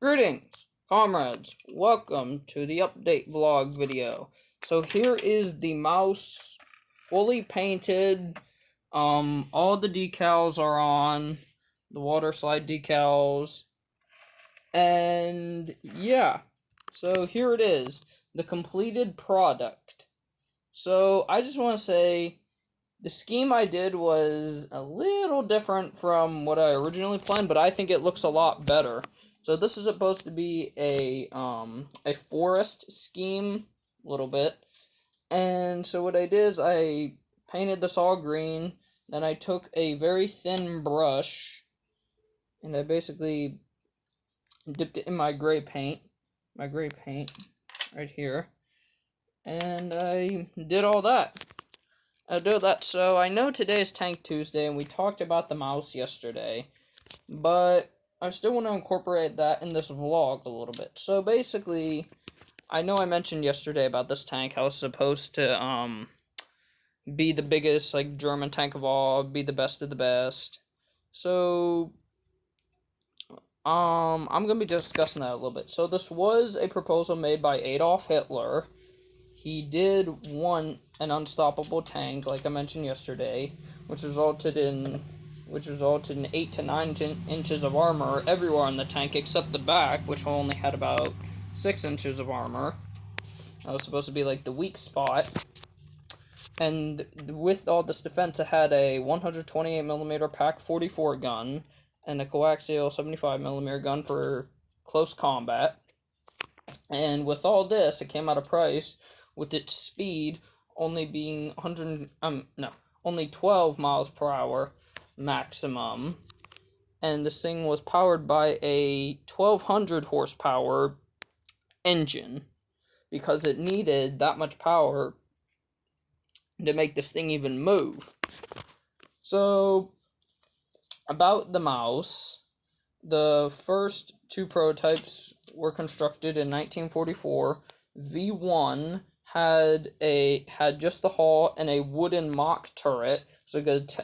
Greetings, comrades. Welcome to the update vlog video. So here is the mouse fully painted. All the decals are on, the water slide decals. And yeah, so here it is, the completed product. So I just want to say the scheme I did was a little different from what I originally planned, but I think it looks a lot better. So this is supposed to be a forest scheme, a little bit. And so what I did is I painted this all green, then I took a very thin brush, and I basically dipped it in my gray paint right here, and I did all that. So I know today is Tank Tuesday, and we talked about the mouse yesterday, but I still want to incorporate that in this vlog a little bit. So basically, I know I mentioned yesterday about this tank, how it's supposed to, be the biggest, like, German tank of all, be the best of the best. So, I'm gonna be discussing that a little bit. So this was a proposal made by Adolf Hitler. He did want an unstoppable tank, like I mentioned yesterday, which resulted in 8 to 9 inches of armor everywhere on the tank except the back, which only had about 6 inches of armor. That was supposed to be like the weak spot. And with all this defense, it had a 128mm PaK 44 gun and a coaxial 75mm gun for close combat. And with all this, it came at a price with its speed only being only 12 miles per hour maximum. And this thing was powered by a 1200 horsepower engine because it needed that much power to make this thing even move. So, about the mouse, the first two prototypes were constructed in 1944. V1 had just the hull and a wooden mock turret, so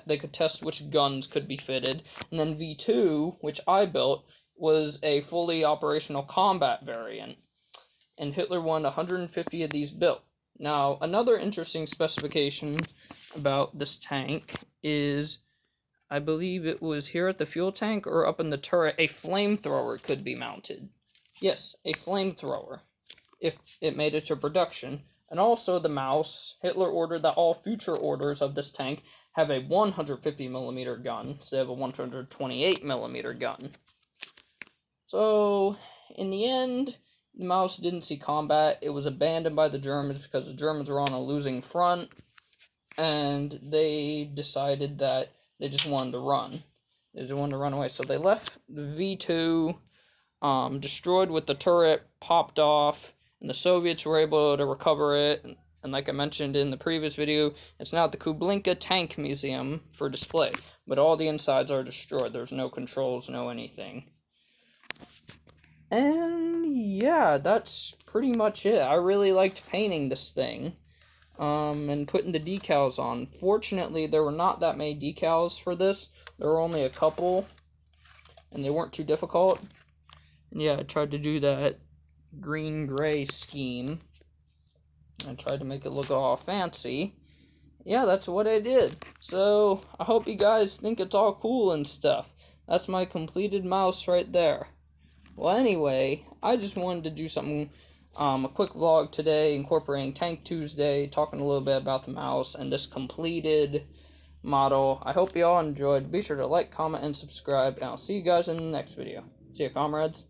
they could test which guns could be fitted. And then V2, which I built, was a fully operational combat variant. And Hitler wanted 150 of these built. Now, another interesting specification about this tank is, I believe it was here at the fuel tank or up in the turret, a flamethrower could be mounted. Yes, a flamethrower, if it made it to production. And also the mouse, Hitler ordered that all future orders of this tank have a 150mm gun instead of a 128mm gun. So, in the end, the mouse didn't see combat. It was abandoned by the Germans because the Germans were on a losing front, and they decided that they just wanted to run. They just wanted to run away. So they left the V2 destroyed with the turret popped off, and the Soviets were able to recover it. And like I mentioned in the previous video, it's now at the Kublinka Tank Museum for display. But all the insides are destroyed. There's no controls, no anything. And yeah, that's pretty much it. I really liked painting this thing. And putting the decals on. Fortunately, there were not that many decals for this. There were only a couple, and they weren't too difficult. And yeah, I tried to do that green-gray scheme. I tried to make it look all fancy. Yeah, that's what I did. So, I hope you guys think it's all cool and stuff. That's my completed mouse right there. Well, anyway, I just wanted to do something, a quick vlog today, incorporating Tank Tuesday, talking a little bit about the mouse and this completed model. I hope you all enjoyed. Be sure to like, comment, and subscribe, and I'll see you guys in the next video. See ya, comrades.